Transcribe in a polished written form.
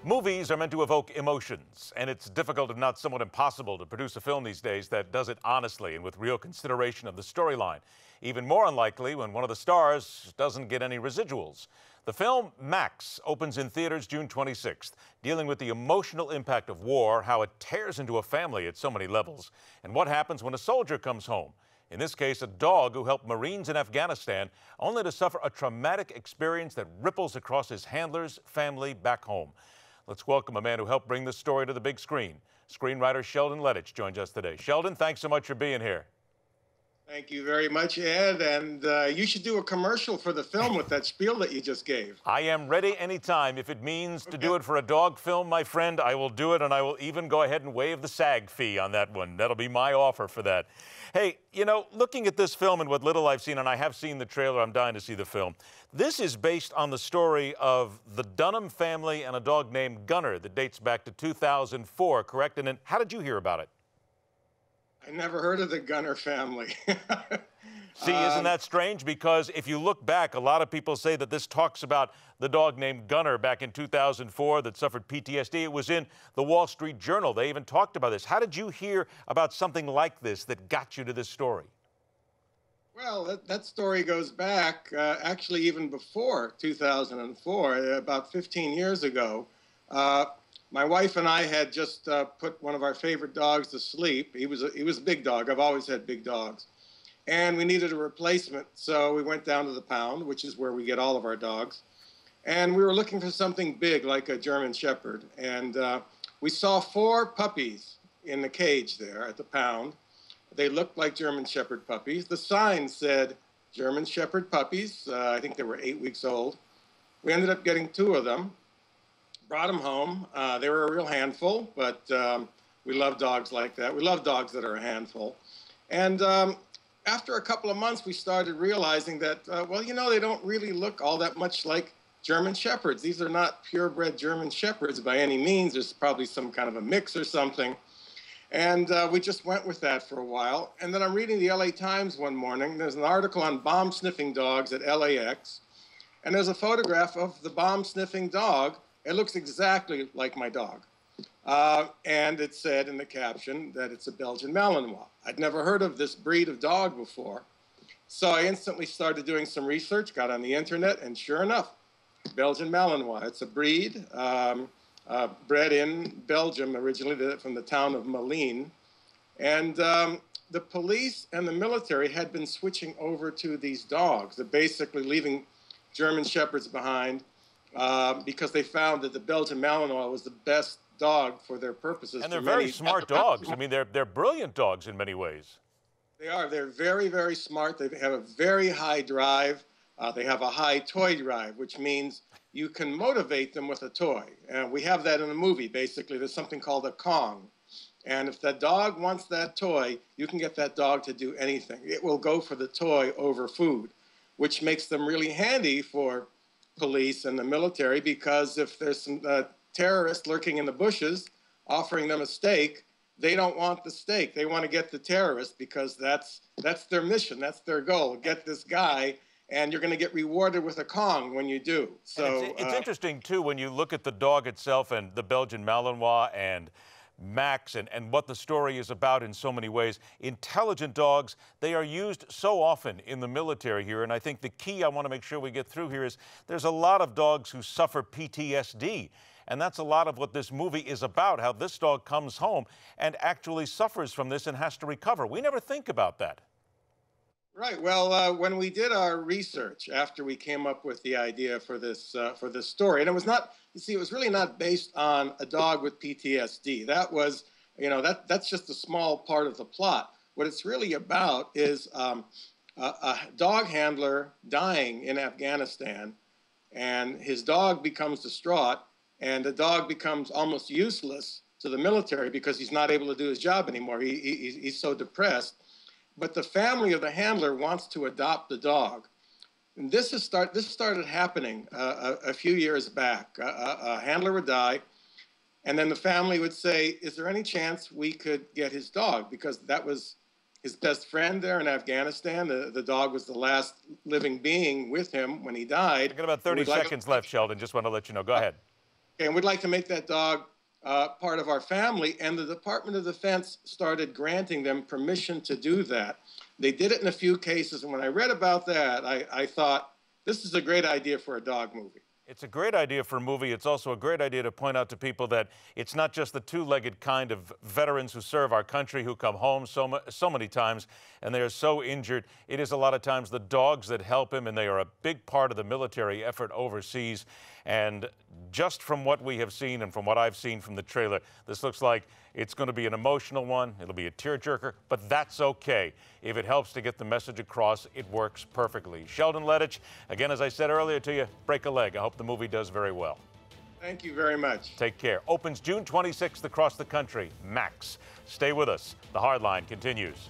Movies are meant to evoke emotions, and it's difficult, if not somewhat impossible, to produce a film these days that does it honestly and with real consideration of the storyline. Even more unlikely when one of the stars doesn't get any residuals. The film Max opens in theaters June 26th, dealing with the emotional impact of war, how it tears into a family at so many levels, and what happens when a soldier comes home. In this case, a dog who helped Marines in Afghanistan, only to suffer a traumatic experience that ripples across his handler's family back home. Let's welcome a man who helped bring this story to the big screen. Screenwriter Sheldon Lettich joins us today. Sheldon, thanks so much for being here. Thank you very much, Ed. And you should do a commercial for the film with that spiel that you just gave. I am ready anytime. If it means to do it for a dog film, my friend, I will do it, and I will even go ahead and waive the SAG fee on that one. That'll be my offer for that. Hey, you know, looking at this film and what little I've seen, and I have seen the trailer, I'm dying to see the film. This is based on the story of the Dunham family and a dog named Gunner that dates back to 2004, correct? And then how did you hear about it? I never heard of the Gunner family. See, isn't that strange? Because if you look back, a lot of people say that this talks about the dog named Gunner back in 2004 that suffered PTSD. It was in the Wall Street Journal. They even talked about this. How did you hear about something like this that got you to this story? Well, that story goes back actually even before 2004, about 15 years ago. My wife and I had just put one of our favorite dogs to sleep. He was a big dog. I've always had big dogs. And we needed a replacement, so we went down to the pound, which is where we get all of our dogs. And we were looking for something big, like a German Shepherd. And we saw 4 puppies in the cage there at the pound. They looked like German Shepherd puppies. The sign said German Shepherd puppies. I think they were 8 weeks old. We ended up getting 2 of them. Brought them home. They were a real handful, but we love dogs like that. We love dogs that are a handful. And after a couple of months, we started realizing that, well, you know, they don't really look all that much like German Shepherds. These are not purebred German Shepherds by any means. There's probably some kind of a mix or something. And we just went with that for a while. And then I'm reading the LA Times one morning. There's an article on bomb-sniffing dogs at LAX. And there's a photograph of the bomb-sniffing dog. It looks exactly like my dog. And it said in the caption that it's a Belgian Malinois. I'd never heard of this breed of dog before. So I instantly started doing some research, got on the internet, and sure enough, Belgian Malinois. It's a breed bred in Belgium originally from the town of Malines. And the police and the military had been switching over to these dogs. They're basically leaving German Shepherds behind because they found that the Belgian Malinois was the best dog for their purposes. And they're very smart dogs. I mean, they're brilliant dogs in many ways. They are. They're very, very smart. They have a very high drive. They have a high toy drive, which means you can motivate them with a toy. And we have that in the movie, basically. There's something called a Kong. And if that dog wants that toy, you can get that dog to do anything. It will go for the toy over food, which makes them really handy for police and the military, because if there's some terrorists lurking in the bushes offering them a steak, they don't want the steak. They want to get the terrorist, because that's their mission. That's their goal. Get this guy, and you're going to get rewarded with a Kong when you do. So it's interesting, too, when you look at the dog itself and the Belgian Malinois and Max and what the story is about in so many ways. Intelligent dogs, they are used so often in the military here, and I think the key I want to make sure we get through here is there's a lot of dogs who suffer PTSD, and that's a lot of what this movie is about, how this dog comes home and actually suffers from this and has to recover. We never think about that. Right. Well, when we did our research after we came up with the idea for this story, and it was not, you see, it was really not based on a dog with PTSD. That was, you know, that's just a small part of the plot. What it's really about is a dog handler dying in Afghanistan, and his dog becomes distraught, and the dog becomes almost useless to the military because he's not able to do his job anymore. He's so depressed. But the family of the handler wants to adopt the dog. And this started happening a few years back. A handler would die, and then the family would say, is there any chance we could get his dog? Because that was his best friend there in Afghanistan. The dog was the last living being with him when he died. I've got about 30 seconds left, Sheldon. Just want to let you know. Go ahead. And we'd like to make that dog part of our family, and the Department of Defense started granting them permission to do that. They did it in a few cases, and when I read about that, I thought, this is a great idea for a dog movie. It's a great idea for a movie. It's also a great idea to point out to people that it's not just the two-legged kind of veterans who serve our country who come home so many times and they are so injured. It is a lot of times the dogs that help him, and they are a big part of the military effort overseas. And just from what we have seen and from what I've seen from the trailer, this looks like it's going to be an emotional one. It'll be a tearjerker, but that's okay. If it helps to get the message across, it works perfectly. Sheldon Lettich, again, as I said earlier to you, break a leg. I hope the movie does very well. Thank you very much. Take care. Opens June 26th across the country. Max. Stay with us. The Hardline continues.